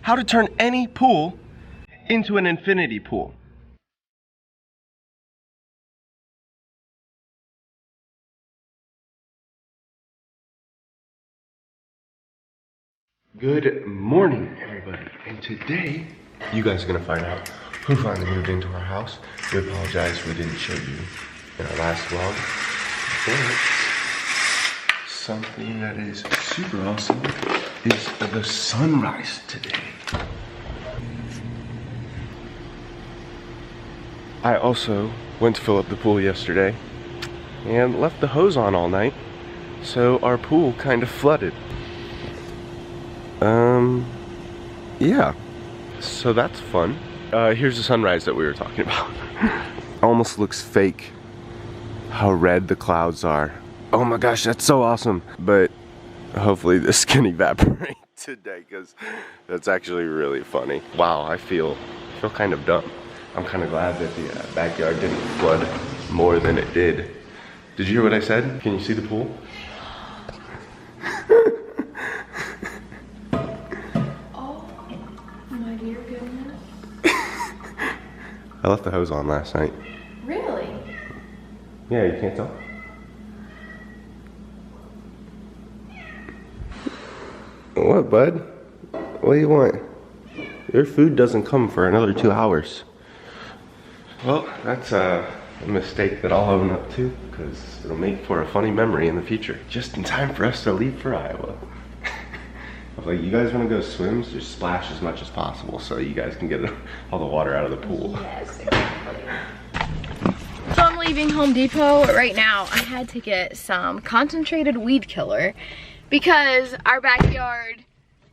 how to turn any pool into an infinity pool. Good morning, everybody. And today, you guys are gonna find out who finally moved into our house. We apologize we didn't show you in our last vlog, but something that is super awesome is the sunrise today. I also went to fill up the pool yesterday and left the hose on all night, so our pool kind of flooded. Yeah, so that's fun. Here's the sunrise that we were talking about. Almost looks fake how red the clouds are. Oh my gosh, that's so awesome. But hopefully this can evaporate today, because that's actually really funny. Wow, I feel kind of dumb. I'm kind of glad that the backyard didn't flood more than it did. Did you hear what I said? Can you see the pool? I left the hose on last night. Really? Yeah, you can't tell? What, bud? What do you want? Your food doesn't come for another 2 hours. Well, that's a mistake that I'll own up to, because it'll make for a funny memory in the future. Just in time for us to leave for Iowa. Like, you guys want to go swim, so just splash as much as possible so you guys can get all the water out of the pool. Yes, exactly. So I'm leaving Home Depot right now. I had to get some concentrated weed killer because our backyard,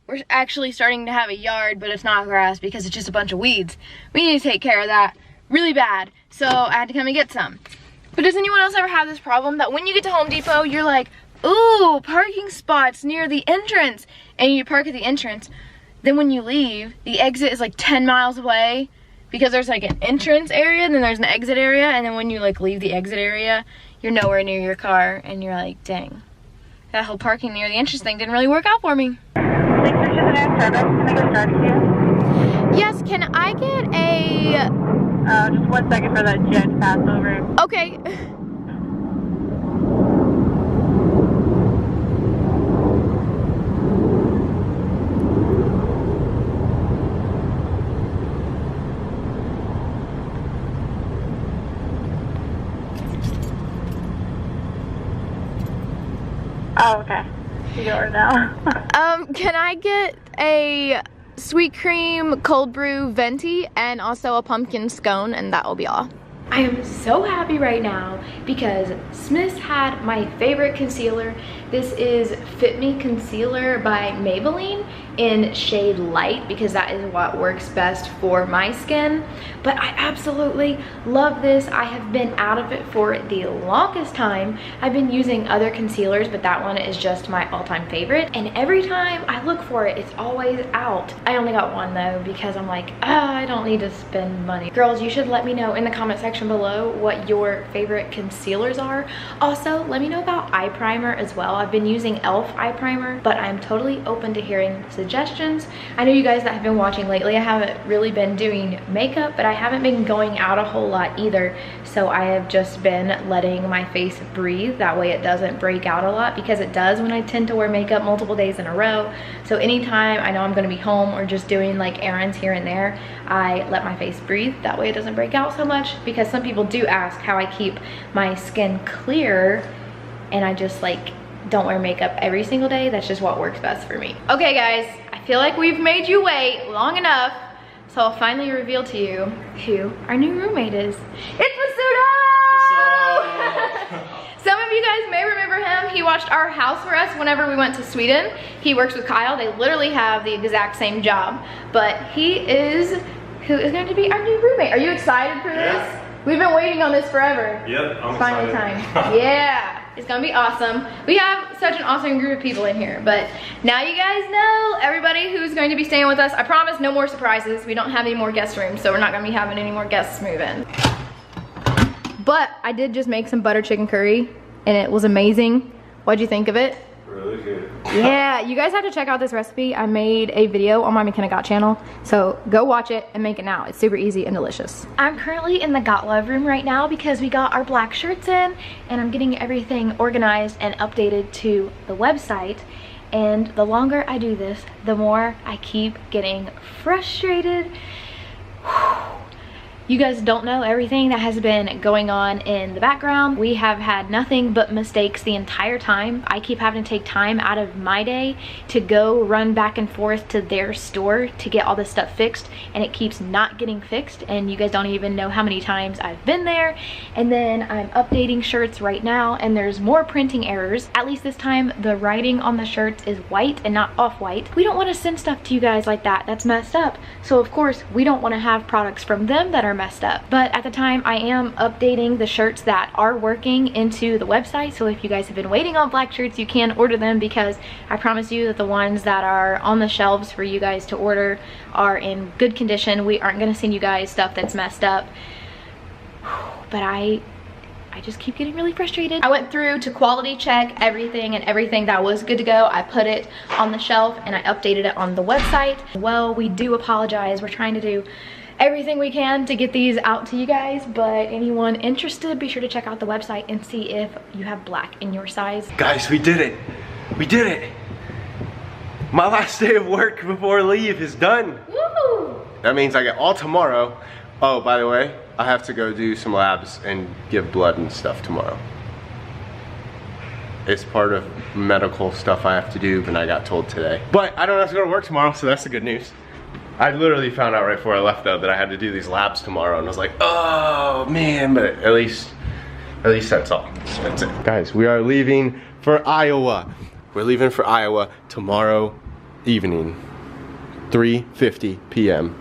we're actually starting to have a yard, but it's not grass because it's just a bunch of weeds. We need to take care of that really bad, so I had to come and get some. But does anyone else ever have this problem that when you get to Home Depot, you're like, ooh, parking spots near the entrance, and you park at the entrance, then when you leave, the exit is like 10 miles away because there's like an entrance area and then there's an exit area, and then when you like leave the exit area, you're nowhere near your car, and you're like, dang, that whole parking near the entrance thing didn't really work out for me. Thanks for choosing Air Service. Can I get started here? Yes, can I get a... Just 1 second for that jet to pass over. Okay. Oh, okay. You go right now. Can I get a sweet cream cold brew venti and also a pumpkin scone, and that will be all. I am so happy right now because Smith's had my favorite concealer. This is Fit Me Concealer by Maybelline in shade light because that is what works best for my skin. But I absolutely love this. I have been out of it for the longest time. I've been using other concealers, but that one is just my all-time favorite. And every time I look for it, it's always out. I only got one though because I'm like, I don't need to spend money. Girls, you should let me know in the comment section below what your favorite concealers are. Also, let me know about eye primer as well. I've been using e.l.f. eye primer, but I'm totally open to hearing suggestions. I know you guys that have been watching lately, I haven't really been doing makeup, but I haven't been going out a whole lot either. So I have just been letting my face breathe. That way it doesn't break out a lot, because it does when I tend to wear makeup multiple days in a row. So anytime I know I'm gonna be home or just doing like errands here and there, I let my face breathe. That way it doesn't break out so much, because some people do ask how I keep my skin clear, and I just like don't wear makeup every single day. That's just what works best for me. Okay guys, I feel like we've made you wait long enough, so I'll finally reveal to you who our new roommate is. It's Masudo! Some of you guys may remember him. He watched our house for us whenever we went to Sweden. He works with Kyle. They literally have the exact same job, but he is who is going to be our new roommate. Are you excited for this? Yeah. We've been waiting on this forever. Yep, I'm Finally excited. time. Yeah. It's gonna be awesome. We have such an awesome group of people in here, but now you guys know everybody who's going to be staying with us. I promise no more surprises. We don't have any more guest rooms, so we're not gonna be having any more guests move in. But I did just make some butter chicken curry, and it was amazing. What'd you think of it? really good. Yeah, you guys have to check out this recipe. I made a video on my McKenna Got channel, so go watch it and make it now. It's super easy and delicious. I'm currently in the Got Love room right now because we got our black shirts in, and I'm getting everything organized and updated to the website. And the longer I do this, the more I keep getting frustrated. You guys don't know everything that has been going on in the background. We have had nothing but mistakes the entire time. I keep having to take time out of my day to go run back and forth to their store to get all this stuff fixed, and it keeps not getting fixed, and you guys don't even know how many times I've been there. And then I'm updating shirts right now, and there's more printing errors. At least this time, the writing on the shirts is white and not off-white. We don't want to send stuff to you guys like that. That's messed up. So of course, we don't want to have products from them that are messed up. But at the time, I am updating the shirts that are working into the website. So if you guys have been waiting on black shirts, you can order them, because I promise you that the ones that are on the shelves for you guys to order are in good condition. We aren't going to send you guys stuff that's messed up. But I just keep getting really frustrated. I went through to quality check everything, and everything that was good to go, I put it on the shelf and I updated it on the website. Well, we do apologize. We're trying to do everything we can to get these out to you guys, but anyone interested, be sure to check out the website and see if you have black in your size. Guys, we did it. We did it. My last day of work before leave is done. Woo! That means I get all tomorrow. Oh, by the way, I have to go do some labs and give blood and stuff tomorrow. It's part of medical stuff I have to do, and I got told today. But I don't have to go to work tomorrow, so that's the good news. I literally found out right before I left though that I had to do these labs tomorrow, and I was like, oh man, but at least that's all. That's it. Guys, we are leaving for Iowa. We're leaving for Iowa tomorrow evening, 3:50 p.m.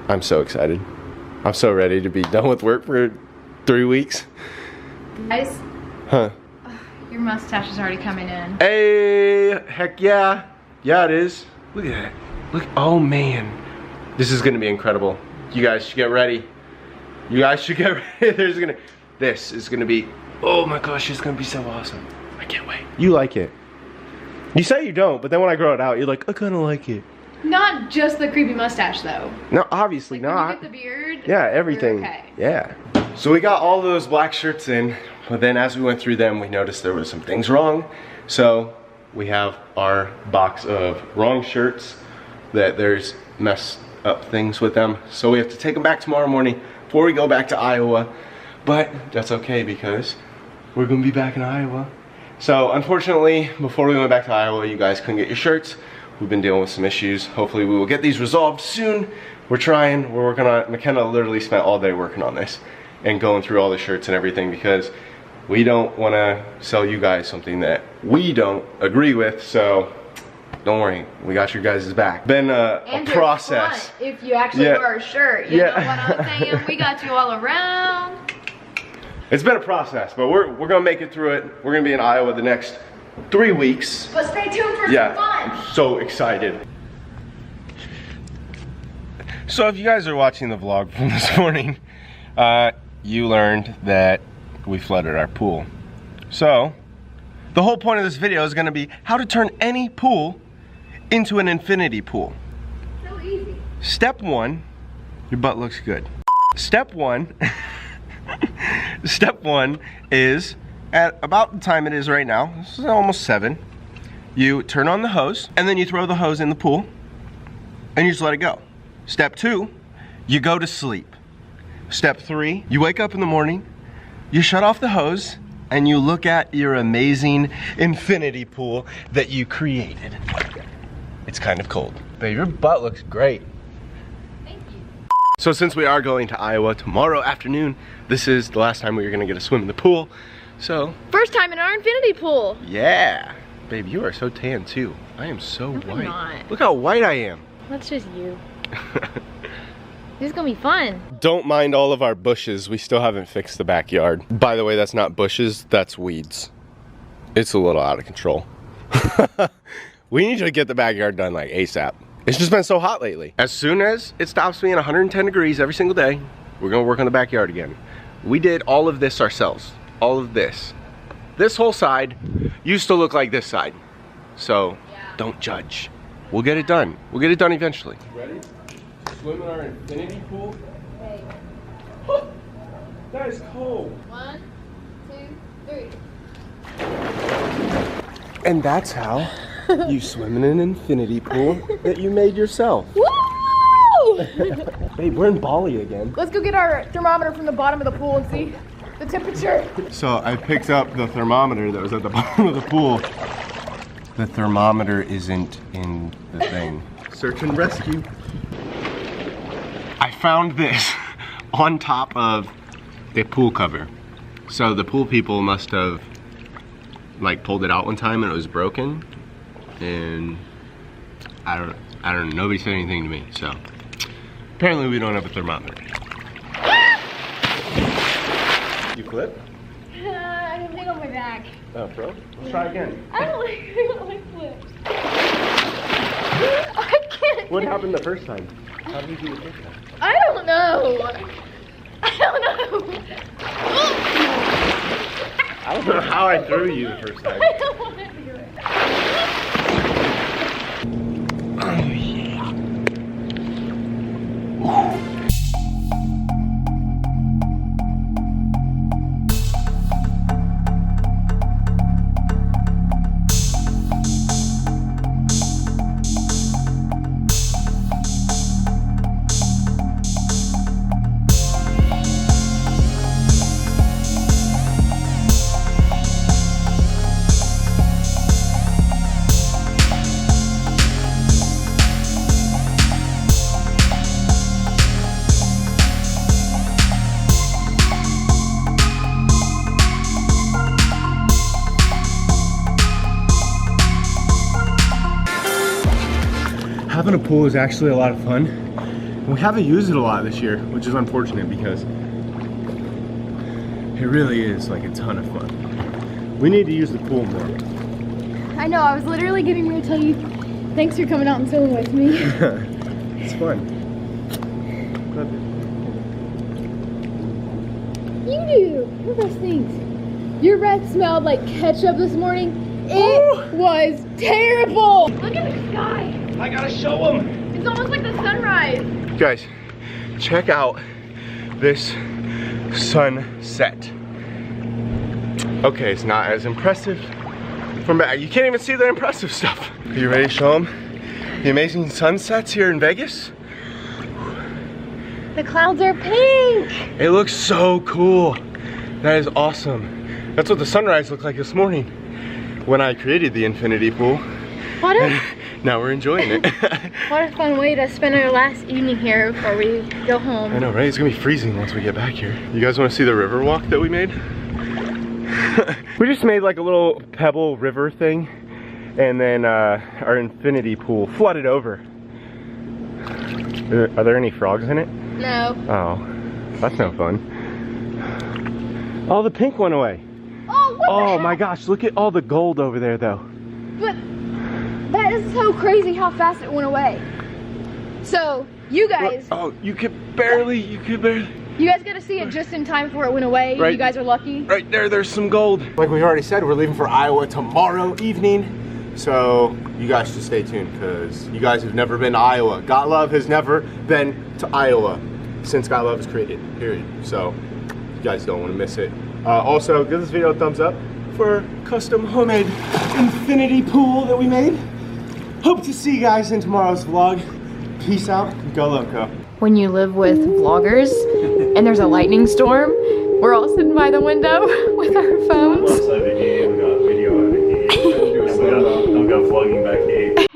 I'm so excited. I'm so ready to be done with work for 3 weeks. Guys, Huh? your mustache is already coming in. Hey, heck yeah. Yeah, it is. Look at that. Look, oh man. This is gonna be incredible. You guys should get ready. You guys should get ready. This is gonna be, oh my gosh, it's gonna be so awesome. I can't wait. You like it. You say you don't, but then when I grow it out, you're like, I kinda like it. Not just the creepy mustache though. No, obviously Like not. when you get the beard. Yeah, everything. Okay. Yeah. So we got all those black shirts in, but then as we went through them, we noticed there was some things wrong. So we have our box of wrong shirts that there's messed up things with them. So we have to take them back tomorrow morning before we go back to Iowa. But that's okay because we're gonna be back in Iowa. So unfortunately, before we went back to Iowa, you guys couldn't get your shirts. We've been dealing with some issues. Hopefully we will get these resolved soon. We're trying, we're working on it. McKenna literally spent all day working on this and going through all the shirts and everything, because we don't want to sell you guys something that we don't agree with. So don't worry, we got your guys' back. Been a process. Front, if you actually wear a shirt, you know what I'm saying? We got you all around. It's been a process, but we're gonna make it through it. We're gonna be in Iowa the next 3 weeks. But stay tuned for Yeah, some fun. I'm so excited. So if you guys are watching the vlog from this morning, you learned that we flooded our pool. So the whole point of this video is gonna be how to turn any pool into an infinity pool. So easy. Step one, your butt looks good. Step one, step one is at about the time it is right now, this is almost 7, you turn on the hose and then you throw the hose in the pool and you just let it go. Step 2, you go to sleep. Step 3, you wake up in the morning, you shut off the hose, and you look at your amazing infinity pool that you created. It's kind of cold. Babe, your butt looks great. Thank you. So since we are going to Iowa tomorrow afternoon, this is the last time we are gonna get a swim in the pool. So, First time in our infinity pool. yeah. Babe, you are so tan too. I am so I'm white. not. Look how white I am. That's just you. This is gonna be fun. Don't mind all of our bushes. We still haven't fixed the backyard. By the way, that's not bushes, that's weeds. It's a little out of control. We need to get the backyard done like ASAP. It's just been so hot lately. As soon as it stops being 110 degrees every single day, we're gonna work on the backyard again. We did all of this ourselves. All of this. This whole side used to look like this side. So don't judge. We'll get it done. We'll get it done eventually. Ready? Swim in our infinity pool? Okay. That is cold. 1, 2, 3. And that's how you swim in an infinity pool that you made yourself. Woo! Babe, we're in Bali again. Let's go get our thermometer from the bottom of the pool and see the temperature. So I picked up the thermometer that was at the bottom of the pool. The thermometer isn't in the thing. Search and rescue. I found this on top of the pool cover. So the pool people must have like pulled it out one time and it was broken. And I don't know, nobody said anything to me, so. Apparently we don't have a thermometer. You flip? I have a thing on my back. Oh, bro. Let's try again. I don't like flips. I can't. What happened the first time? How did you do it this time? I don't know. I don't know. I don't know how I threw you the first time. I don't want to do it. Oh yeah. Having a pool is actually a lot of fun. And we haven't used it a lot this year, which is unfortunate because it really is like a ton of fun. We need to use the pool more. I know, I was literally getting ready to tell you, thanks for coming out and swimming with me. It's fun. Love it. You do. What are those things? Your breath smelled like ketchup this morning. It was terrible. Look at the sky. I gotta show them. It's almost like the sunrise. Guys, check out this sunset. Okay, it's not as impressive from back. You can't even see the impressive stuff. Are you ready to show them the amazing sunsets here in Vegas? The clouds are pink. It looks so cool. That is awesome. That's what the sunrise looked like this morning when I created the infinity pool. What a, Now we're enjoying it. what a fun way to spend our last evening here before we go home. I know, right? It's gonna be freezing once we get back here. You guys wanna see the river walk that we made? We just made like a little pebble river thing, and then our infinity pool flooded over. Are there any frogs in it? No. Oh, that's no fun. Oh, the pink went away. Oh, what the Oh heck? my gosh, look at all the gold over there though. But that is so crazy how fast it went away. So, you guys, Oh, you could barely. you guys got to see it just in time before it went away. Right. You guys are lucky. Right there, there's some gold. Like we already said, we're leaving for Iowa tomorrow evening. So you guys should stay tuned because you guys have never been to Iowa. Got Love has never been to Iowa since Got Love was created, period. So you guys don't want to miss it. Also, give this video a thumbs up for custom homemade infinity pool that we made. Hope to see you guys in tomorrow's vlog. Peace out. Go Loco. When you live with vloggers and there's a lightning storm, we're all sitting by the window with our phones. Outside the game, we got video out of the game. I'm going vlogging back the 8.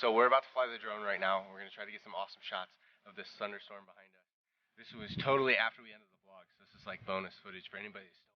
So we're about to fly the drone right now. We're gonna try to get some awesome shots of this thunderstorm behind us. This was totally after we ended the vlog, so this is like bonus footage for anybody who's still